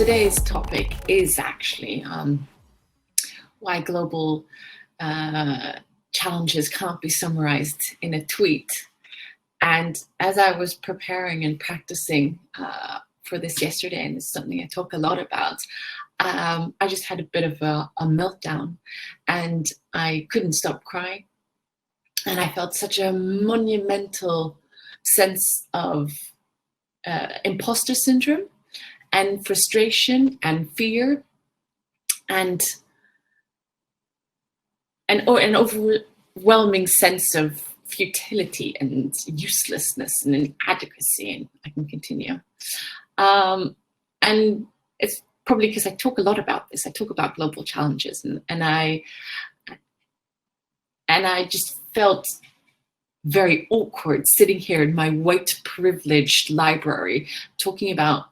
today's topic is actually why global challenges can't be summarized in a tweet. And as I was preparing and practicing for this yesterday, and it's something I talk a lot about, I just had a bit of a meltdown, and I couldn't stop crying. And I felt such a monumental sense of imposter syndrome and frustration and fear and an overwhelming sense of futility and uselessness and inadequacy, and I can continue. And it's probably because I talk a lot about this. I talk about global challenges, and I just felt very awkward sitting here in my white privileged library talking about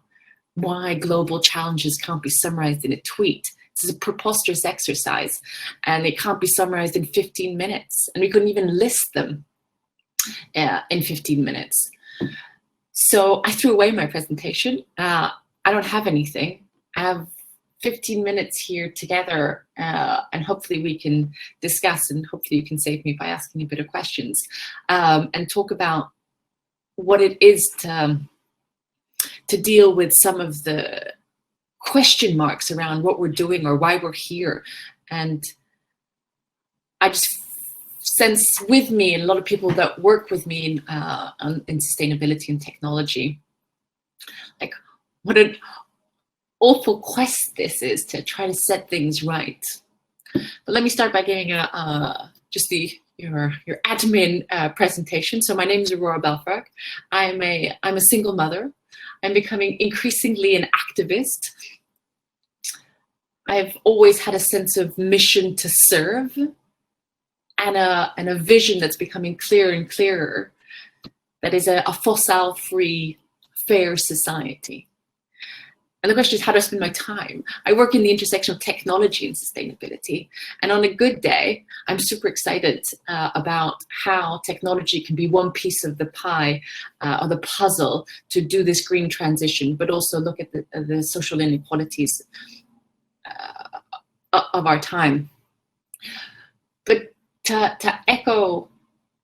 why global challenges can't be summarized in a tweet. This is a preposterous exercise, and it can't be summarized in 15 minutes, and we couldn't even list them in 15 minutes. So I threw away my presentation. I don't have anything. I have 15 minutes here together, and hopefully we can discuss, and hopefully you can save me by asking a bit of questions, and talk about what it is to deal with some of the question marks around what we're doing or why we're here. And I just sense with me and a lot of people that work with me in sustainability and technology, like what an awful quest this is to try to set things right. But let me start by giving just your admin presentation. So my name is Aurore Belfrage. I'm a single mother. I'm becoming increasingly an activist. I've always had a sense of mission to serve, and a vision that's becoming clearer and clearer, that is a fossil-free, fair society. And the question is, how do I spend my time? I work in the intersection of technology and sustainability. And on a good day, I'm super excited about how technology can be one piece of the pie or the puzzle to do this green transition, but also look at the social inequalities of our time. But to echo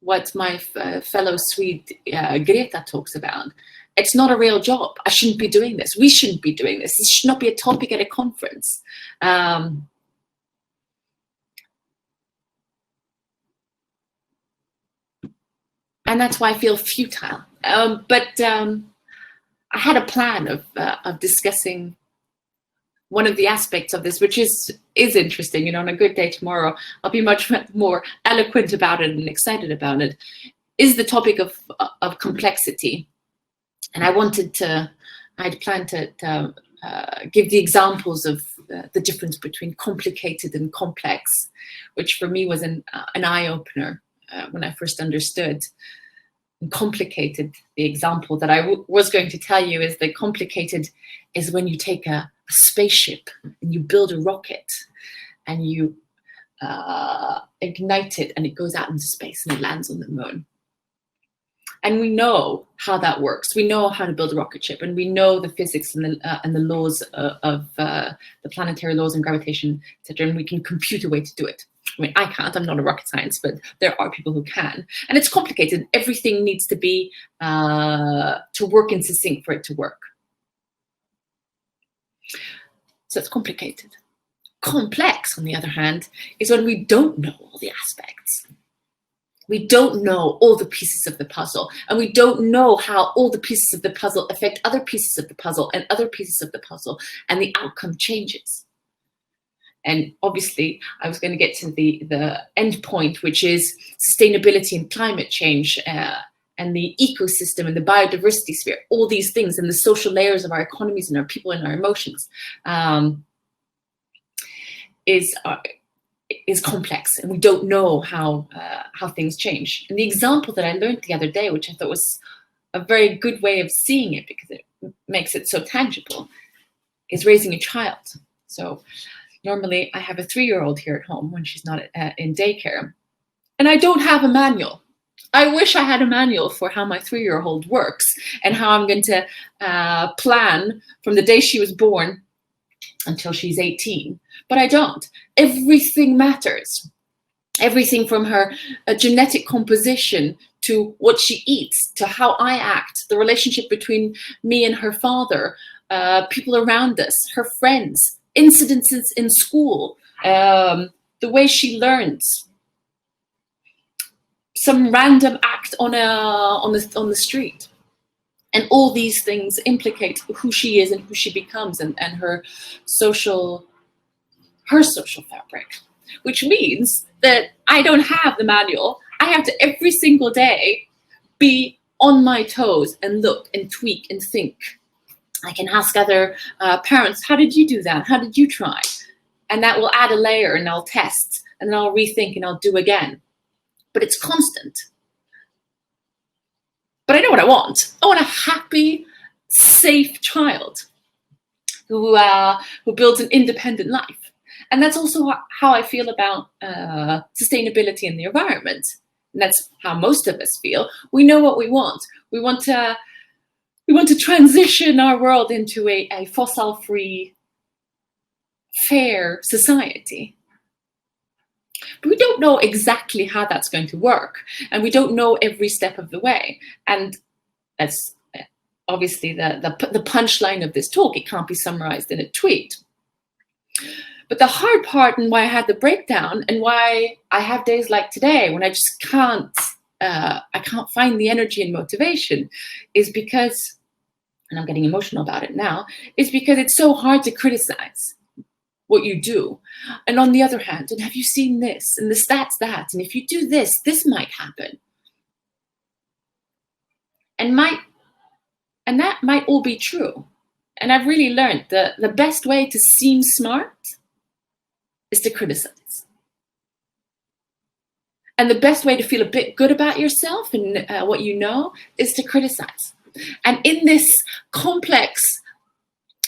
what my fellow Swede Greta talks about, it's not a real job. I shouldn't be doing this. We shouldn't be doing this. This should not be a topic at a conference. And that's why I feel futile. But I had a plan of discussing one of the aspects of this, which is interesting. You know, on a good day tomorrow, I'll be much more eloquent about it and excited about it, is the topic of complexity. And I had planned to give the examples of the difference between complicated and complex, which for me was an eye-opener when I first understood. And complicated, the example that I was going to tell you is that complicated is when you take a spaceship and you build a rocket and you ignite it and it goes out into space and it lands on the moon. And we know how that works. We know how to build a rocket ship, and we know the physics and the laws of the planetary laws and gravitation, etc. And we can compute a way to do it. I mean, I can't. I'm not a rocket science, but there are people who can. And it's complicated. Everything needs to be to work in sync for it to work. So it's complicated. Complex, on the other hand, is when we don't know all the aspects. We don't know all the pieces of the puzzle, and we don't know how all the pieces of the puzzle affect other pieces of the puzzle and other pieces of the puzzle, and the outcome changes. And obviously, I was going to get to the end point, which is sustainability and climate change, and the ecosystem and the biodiversity sphere, all these things, and the social layers of our economies and our people and our emotions is complex, and we don't know how things change. And the example that I learned the other day, which I thought was a very good way of seeing it because it makes it so tangible, is raising a child. So normally I have a 3-year-old here at home when she's not in daycare, and I don't have a manual. I wish I had a manual for how my 3-year-old works and how I'm going to plan from the day she was born until she's 18. But I don't. Everything matters. Everything from her genetic composition to what she eats, to how I act, the relationship between me and her father, people around us, her friends, incidences in school, the way she learns, some random act on the street. And all these things implicate who she is and who she becomes, and her social fabric, which means that I don't have the manual. I have to every single day be on my toes and look and tweak and think. I can ask other parents, how did you do that? How did you try? And that will add a layer, and I'll test, and then I'll rethink, and I'll do again. But it's constant. But I know what I want. I want a happy, safe child who builds an independent life. And that's also how I feel about sustainability in the environment. And that's how most of us feel. We know what we want. We want to transition our world into a fossil-free, fair society. But we don't know exactly how that's going to work. And we don't know every step of the way. And that's obviously the punchline of this talk. It can't be summarized in a tweet. But the hard part, and why I had the breakdown, and why I have days like today when I just can't find the energy and motivation, is because, and I'm getting emotional about it now, is because it's so hard to criticize what you do. And on the other hand, and have you seen this? And the stats that, and if you do this, this might happen. And that might all be true. And I've really learned that the best way to seem smart is to criticize. And the best way to feel a bit good about yourself and what you know is to criticize. And in this complex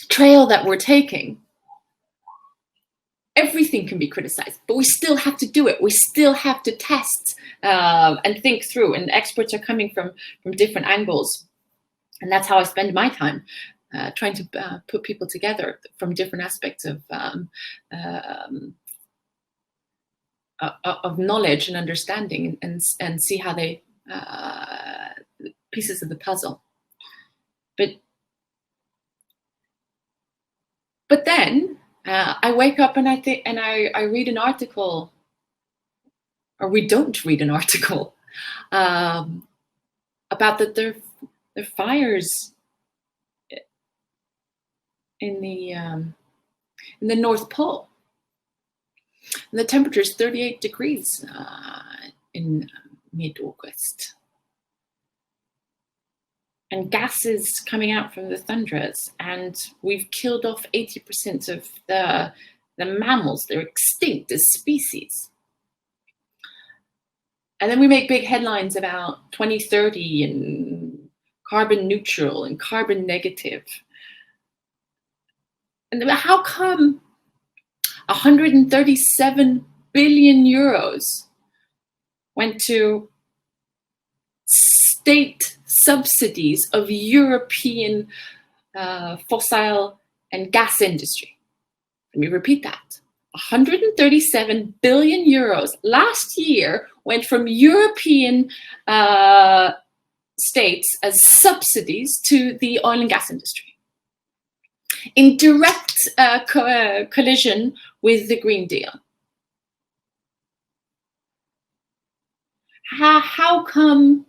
trail that we're taking, everything can be criticized, but we still have to do it. We still have to test and think through. And experts are coming from different angles. And that's how I spend my time, trying to put people together from different aspects of knowledge and understanding, and see how they pieces of the puzzle. But then I wake up and I think, and I read an article, or we don't read an article about that there are fires in the North Pole. And the temperature is 38 degrees in mid-August. And gases coming out from the tundras, and we've killed off 80% of the mammals. They're extinct as species. And then we make big headlines about 2030 and carbon neutral and carbon negative. And how come 137 billion euros went to state subsidies of European fossil and gas industry? Let me repeat that. 137 billion euros last year went from European states as subsidies to the oil and gas industry, in direct collision with the Green Deal. How come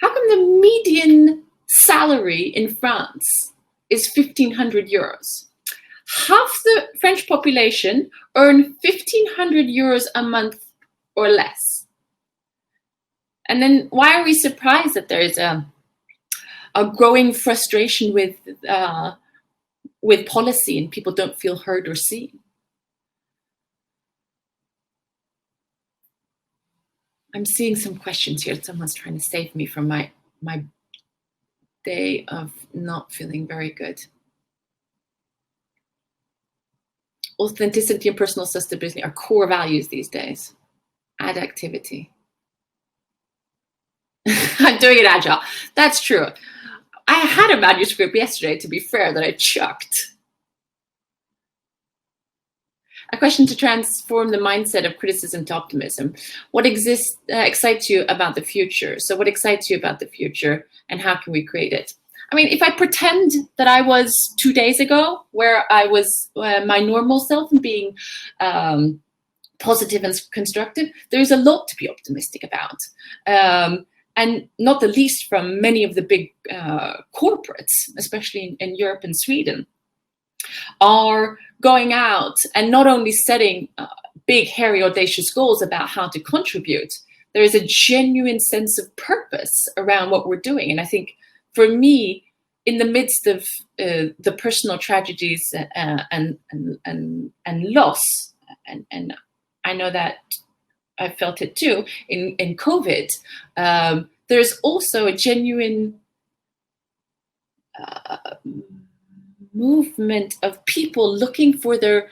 the median salary in France is 1,500 euros? Half the French population earn 1,500 euros a month or less. And then why are we surprised that there is a growing frustration with policy and people don't feel heard or seen? I'm seeing some questions here. Someone's trying to save me from my day of not feeling very good. Authenticity and personal sustainability are core values these days. Add activity. I'm doing it agile. That's true. I had a manuscript yesterday, to be fair, that I chucked. A question to transform the mindset of criticism to optimism. What excites you about the future? So what excites you about the future, and how can we create it? I mean, if I pretend that I was 2 days ago, where I was my normal self and being positive and constructive, there's a lot to be optimistic about. And not the least from many of the big corporates, especially in Europe and Sweden, are going out and not only setting big, hairy, audacious goals about how to contribute. There is a genuine sense of purpose around what we're doing. And I think for me, in the midst of the personal tragedies and loss, and I know that I felt it too in COVID, there's also a genuine movement of people looking for their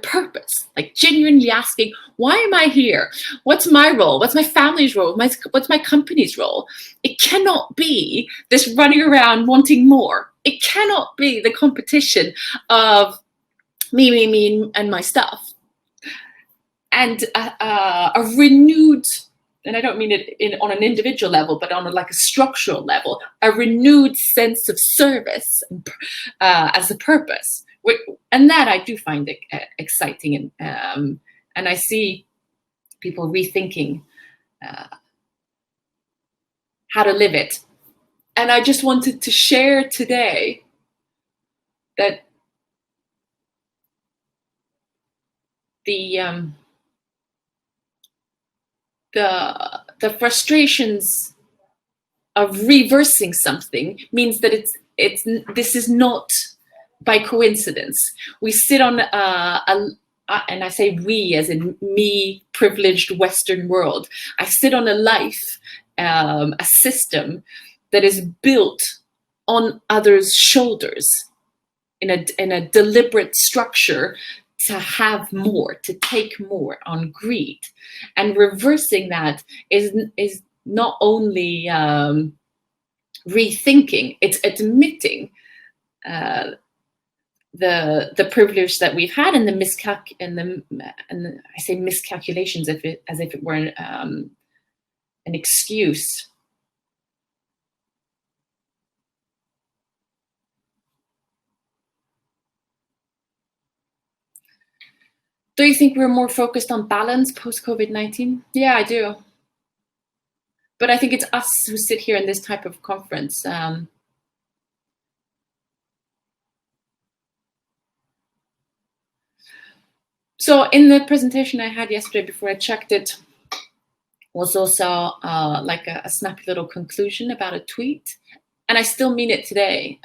purpose, like genuinely asking, why am I here? What's my role? What's my family's role? What's my company's role? It cannot be this running around wanting more. It cannot be the competition of me, and my stuff. And a renewed, and I don't mean it on an individual level, but on a structural level, a renewed sense of service as a purpose. And that I do find exciting. And I see people rethinking how to live it. And I just wanted to share today that the frustrations of reversing something means that this is not by coincidence. We sit on and I say we as in me, privileged Western world. I sit on a life, a system that is built on others' shoulders in a deliberate structure to have more, to take more, on greed. And reversing that is not only rethinking, it's admitting the privilege that we've had and and I say miscalculations as if it were an excuse. Do you think we're more focused on balance post-COVID-19? Yeah, I do. But I think it's us who sit here in this type of conference. So in the presentation I had yesterday, before I checked it, was also like a snappy little conclusion about a tweet. And I still mean it today,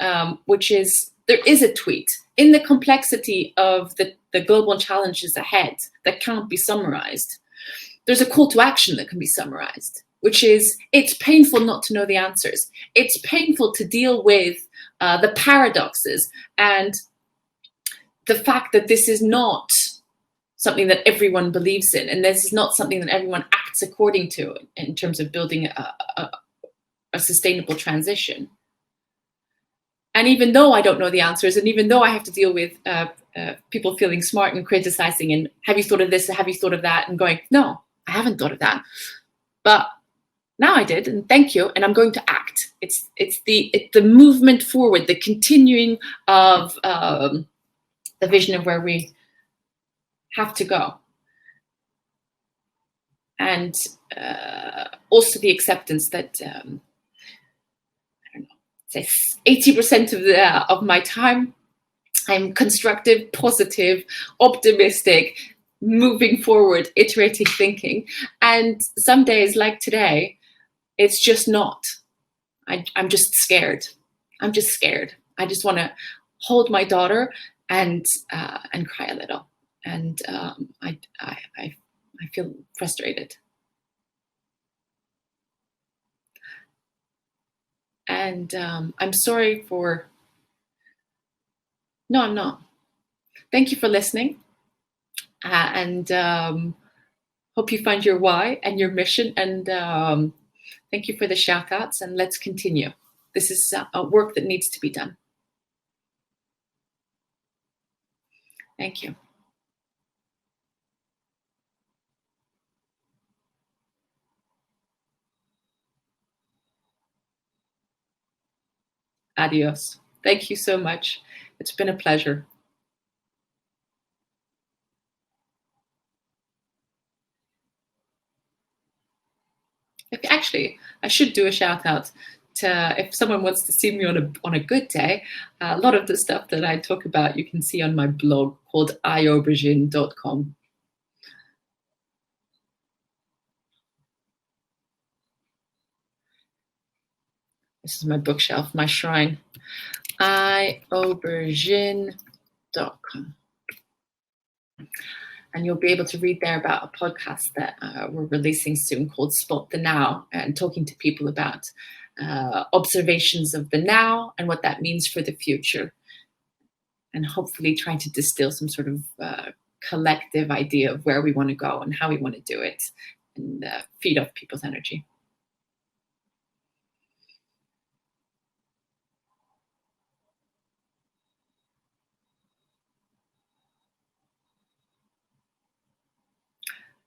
which is, there is a tweet in the complexity of the global challenges ahead that can't be summarized. There's a call to action that can be summarized, which is, it's painful not to know the answers. It's painful to deal with the paradoxes and the fact that this is not something that everyone believes in, and this is not something that everyone acts according to in terms of building a sustainable transition. And even though I don't know the answers, and even though I have to deal with people feeling smart and criticizing, and have you thought of this, have you thought of that, and going, no, I haven't thought of that, but now I did, and thank you, and I'm going to act. It's the movement forward, the continuing of the vision of where we have to go, and also the acceptance that I don't know, say 80% of my time I'm constructive, positive, optimistic, moving forward, iterating thinking, and some days like today, it's just not. I'm just scared. I'm just scared. I just want to hold my daughter and cry a little. And I feel frustrated. And I'm sorry for, no, I'm not. Thank you for listening. And hope you find your why and your mission. And thank you for the shout outs, and let's continue. This is a work that needs to be done. Thank you. Adios. Thank you so much. It's been a pleasure. Actually, I should do a shout out to if someone wants to see me on a good day. A lot of the stuff that I talk about you can see on my blog called iaubergine.com. This is my bookshelf, my shrine. iaubergine.com. And you'll be able to read there about a podcast that we're releasing soon called Spot the Now, and talking to people about observations of the now and what that means for the future. And hopefully trying to distill some sort of collective idea of where we want to go and how we want to do it, and feed off people's energy.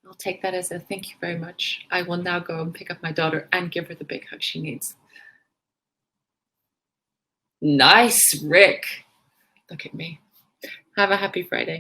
I'll take that as a thank you very much. I will now go and pick up my daughter and give her the big hug she needs. Nice, Rick. Look at me. Have a happy Friday.